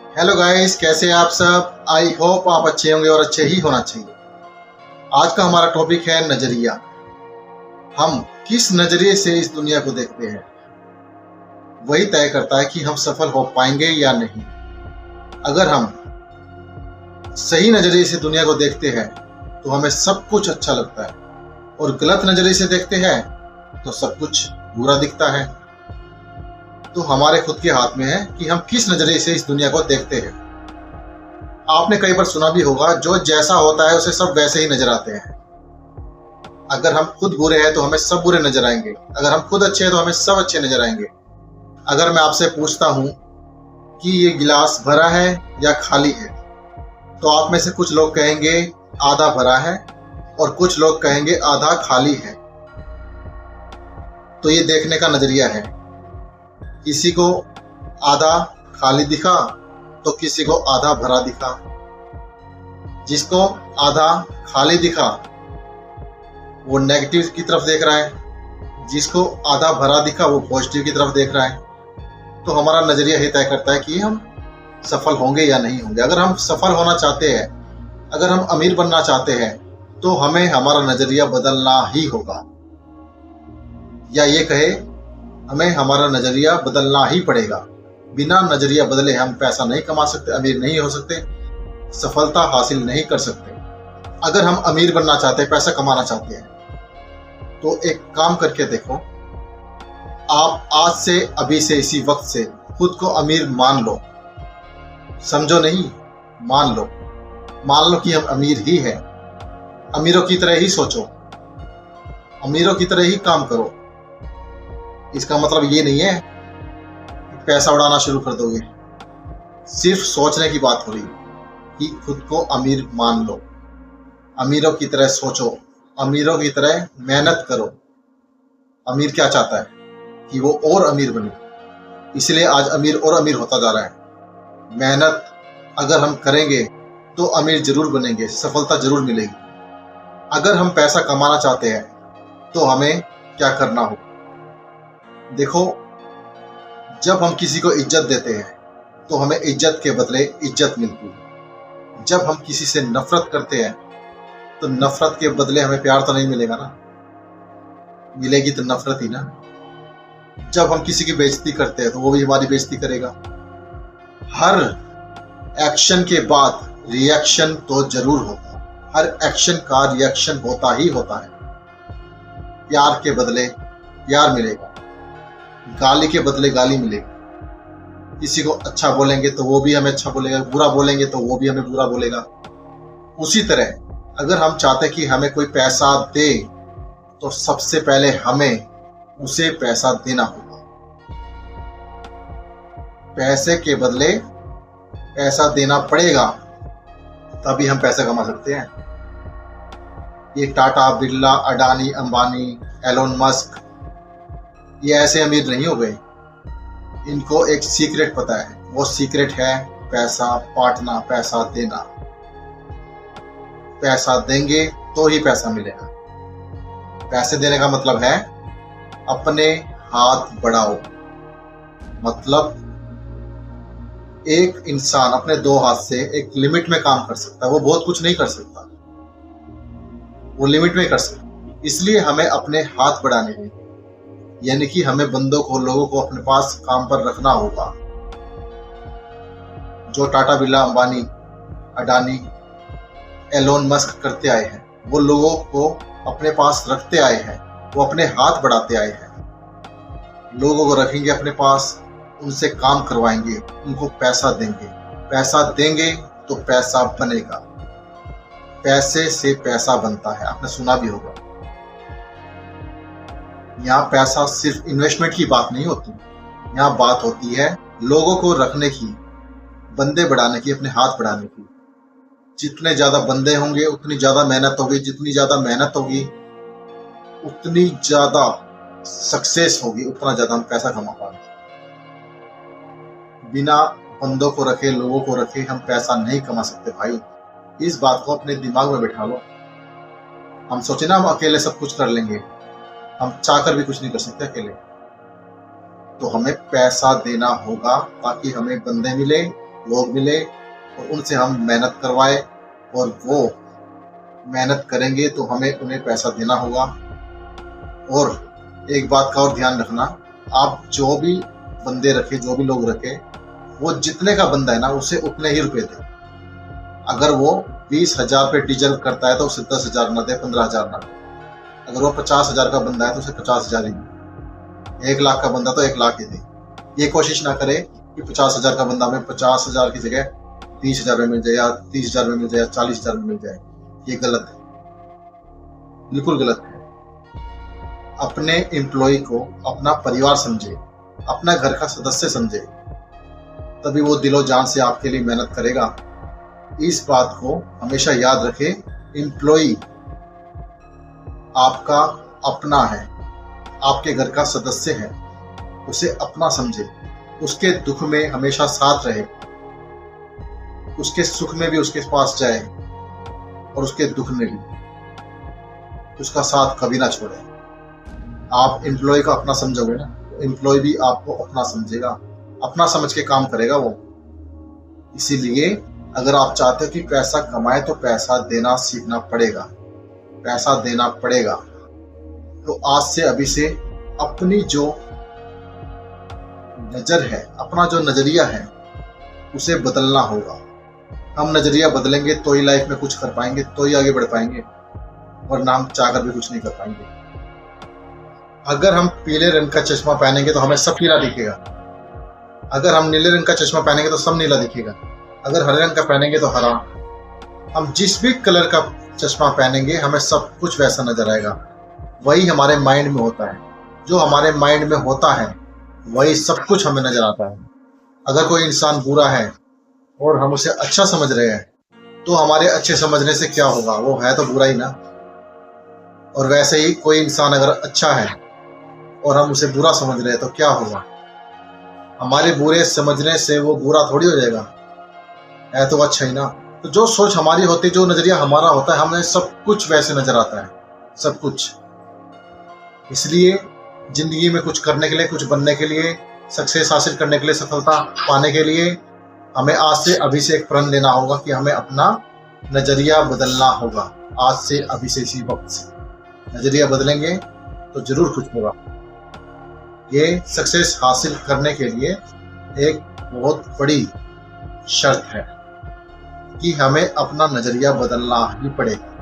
Hello guys, कैसे हैं आप सब। आई होप आप अच्छे होंगे और अच्छे ही होना चाहिए। आज का हमारा टॉपिक है नजरिया। हम किस नजरिए से इस दुनिया को देखते हैं वही तय करता है कि हम सफल हो पाएंगे या नहीं। अगर हम सही नजरिए से दुनिया को देखते हैं तो हमें सब कुछ अच्छा लगता है, और गलत नजरिए से देखते हैं तो सब कुछ बुरा दिखता है। तो हमारे खुद के हाथ में है कि हम किस नजरिए से इस दुनिया को देखते हैं। आपने कई बार सुना भी होगा, जो जैसा होता है उसे सब वैसे ही नजर आते हैं। अगर हम खुद बुरे हैं तो हमें सब बुरे नजर आएंगे, अगर हम खुद अच्छे हैं तो हमें सब अच्छे नजर आएंगे। अगर मैं आपसे पूछता हूं कि ये गिलास भरा है या खाली है, तो आप में से कुछ लोग कहेंगे आधा भरा है और कुछ लोग कहेंगे आधा खाली है। तो ये देखने का नजरिया है। किसी को आधा खाली दिखा तो किसी को आधा भरा दिखा। जिसको आधा खाली दिखा वो नेगेटिव की तरफ देख रहा है, जिसको आधा भरा दिखा वो पॉजिटिव की तरफ देख रहा है। तो हमारा नजरिया ही तय करता है कि हम सफल होंगे या नहीं होंगे। अगर हम सफल होना चाहते हैं, अगर हम अमीर बनना चाहते हैं, तो हमें हमारा नजरिया बदलना ही होगा, या ये कहे हमें हमारा नजरिया बदलना ही पड़ेगा। बिना नजरिया बदले हम पैसा नहीं कमा सकते, अमीर नहीं हो सकते, सफलता हासिल नहीं कर सकते। अगर हम अमीर बनना चाहते हैं, पैसा कमाना चाहते हैं, तो एक काम करके देखो। आप आज से, अभी से, इसी वक्त से खुद को अमीर मान लो। समझो नहीं, मान लो। मान लो कि हम अमीर ही हैं। अमीरों की तरह ही सोचो, अमीरों की तरह ही काम करो। इसका मतलब ये नहीं है कि पैसा उड़ाना शुरू कर दोगे। सिर्फ सोचने की बात हो रही कि खुद को अमीर मान लो, अमीरों की तरह सोचो, अमीरों की तरह मेहनत करो। अमीर क्या चाहता है कि वो और अमीर बने, इसलिए आज अमीर और अमीर होता जा रहा है। मेहनत अगर हम करेंगे तो अमीर जरूर बनेंगे, सफलता जरूर मिलेगी। अगर हम पैसा कमाना चाहते हैं तो हमें क्या करना होगा। देखो, जब हम किसी को इज्जत देते हैं तो हमें इज्जत के बदले इज्जत मिलती है। जब हम किसी से नफरत करते हैं तो नफरत के बदले हमें प्यार तो नहीं मिलेगा ना, मिलेगी तो नफरत ही ना। जब हम किसी की बेइज्जती करते हैं तो वो भी हमारी बेइज्जती करेगा। हर एक्शन के बाद रिएक्शन तो जरूर होता है, हर एक्शन का रिएक्शन होता ही होता है। प्यार के बदले प्यार मिलेगा, गाली के बदले गाली मिलेगी। किसी को अच्छा बोलेंगे तो वो भी हमें अच्छा बोलेगा, बुरा बोलेंगे तो वो भी हमें बुरा बोलेगा। उसी तरह अगर हम चाहते कि हमें कोई पैसा दे तो सबसे पहले हमें उसे पैसा देना होगा। पैसे के बदले पैसा देना पड़ेगा, तभी हम पैसा कमा सकते हैं। ये टाटा, बिरला, अडानी, अंबानी, एलोन मस्क, ये ऐसे अमीर नहीं हो गए। इनको एक सीक्रेट पता है, वो सीक्रेट है पैसा बांटना, पैसा देना। पैसा देंगे तो ही पैसा मिलेगा। पैसे देने का मतलब है अपने हाथ बढ़ाओ। मतलब एक इंसान अपने दो हाथ से एक लिमिट में काम कर सकता है, वो बहुत कुछ नहीं कर सकता, वो लिमिट में कर सकता। इसलिए हमें अपने हाथ बढ़ाने हैं, यानी कि हमें बंदों को, लोगों को अपने पास काम पर रखना होगा। जो टाटा, बिरला, अंबानी, अडानी, एलोन मस्क करते आए हैं, वो लोगों को अपने पास रखते आए हैं, वो अपने हाथ बढ़ाते आए हैं। लोगों को रखेंगे अपने पास, उनसे काम करवाएंगे, उनको पैसा देंगे। पैसा देंगे तो पैसा बनेगा। पैसे से पैसा बनता है, आपने सुना भी होगा। यहाँ पैसा सिर्फ इन्वेस्टमेंट की बात नहीं होती, यहाँ बात होती है लोगों को रखने की, बंदे बढ़ाने की, अपने हाथ बढ़ाने की। जितने ज्यादा बंदे होंगे उतनी ज्यादा मेहनत होगी, जितनी ज्यादा मेहनत होगी उतनी ज्यादा सक्सेस होगी, उतना ज्यादा हम पैसा कमा पाएंगे। बिना बंदों को रखे, लोगों को रखे हम पैसा नहीं कमा सकते भाई। इस बात को अपने दिमाग में बैठा लो। हम सोचे ना हम अकेले सब कुछ कर लेंगे, हम चाहकर भी कुछ नहीं कर सकते अकेले। तो हमें पैसा देना होगा ताकि हमें बंदे मिले, लोग मिले और उनसे हम मेहनत करवाए, और वो मेहनत करेंगे तो हमें उन्हें पैसा देना होगा। और एक बात का और ध्यान रखना, आप जो भी बंदे रखे, जो भी लोग रखे, वो जितने का बंदा है ना उसे उतने ही रुपए दे। अगर वो 20,000 पे डीजल करता है तो उसे 10,000 ना दे, 15,000 ना दे। अगर वो 50,000 का बंदा है तो उसे 50,000 ही दे। 1 लाख का बंदा तो 1 लाख ही दे। ये कोशिश ना करे कि 50,000 का बंदा हमें 50,000 की जगह 30,000 में मिल जाए, या 30,000 में मिल जाए, या 40,000 में मिल जाए। ये गलत है, बिल्कुल गलत है। अपने एम्प्लॉय को अपना परिवार समझे, अपना घर का सदस्य समझे, तभी वो दिलो जान से आपके लिए मेहनत करेगा। इस बात को हमेशा याद रखें, एम्प्लॉय आपका अपना है, आपके घर का सदस्य है, उसे अपना समझे, उसके दुख में हमेशा साथ रहे, उसके सुख में भी उसके पास जाए और उसके दुख में भी उसका साथ कभी ना छोड़े। आप एम्प्लॉय को अपना समझोगे ना, एम्प्लॉय भी आपको अपना समझेगा, अपना समझ के काम करेगा वो। इसीलिए अगर आप चाहते हो कि पैसा कमाए तो पैसा देना सीखना पड़ेगा, पैसा देना पड़ेगा। तो आज से अभी से अपनी जो नजर है, अपना जो नजरिया है, उसे बदलना होगा। हम नजरिया बदलेंगे तो ही लाइफ में कुछ कर पाएंगे, तो ही आगे बढ़ पाएंगे, वरना हम चाहकर भी कुछ नहीं कर पाएंगे। अगर हम पीले रंग का चश्मा पहनेंगे तो हमें सब पीला दिखेगा। अगर हम नीले रंग का चश्मा पहनेंगे तो सब नीला दिखेगा। अगर हरे रंग का पहनेंगे तो हरा। हम जिस भी कलर का चश्मा पहनेंगे हमें सब कुछ वैसा नजर आएगा। वही हमारे माइंड में होता है, जो हमारे माइंड में होता है वही सब कुछ हमें नजर आता है। अगर कोई इंसान बुरा है और हम उसे अच्छा समझ रहे हैं तो हमारे अच्छे समझने से क्या होगा, वो है तो बुरा ही ना। और वैसे ही कोई इंसान अगर अच्छा है और हम उसे बुरा समझ रहे हैं तो क्या होगा, हमारे बुरे समझने से वो बुरा थोड़ी हो जाएगा, है तो अच्छा ही ना। तो जो सोच हमारी होती है, जो नजरिया हमारा होता है, हमें सब कुछ वैसे नजर आता है, सब कुछ। इसलिए जिंदगी में कुछ करने के लिए, कुछ बनने के लिए, सक्सेस हासिल करने के लिए, सफलता पाने के लिए हमें आज से अभी से एक प्रण लेना होगा कि हमें अपना नजरिया बदलना होगा। आज से अभी से, इसी वक्त से नजरिया बदलेंगे तो जरूर कुछ होगा। ये सक्सेस हासिल करने के लिए एक बहुत बड़ी शर्त है कि हमें अपना नजरिया बदलना ही पड़ेगा।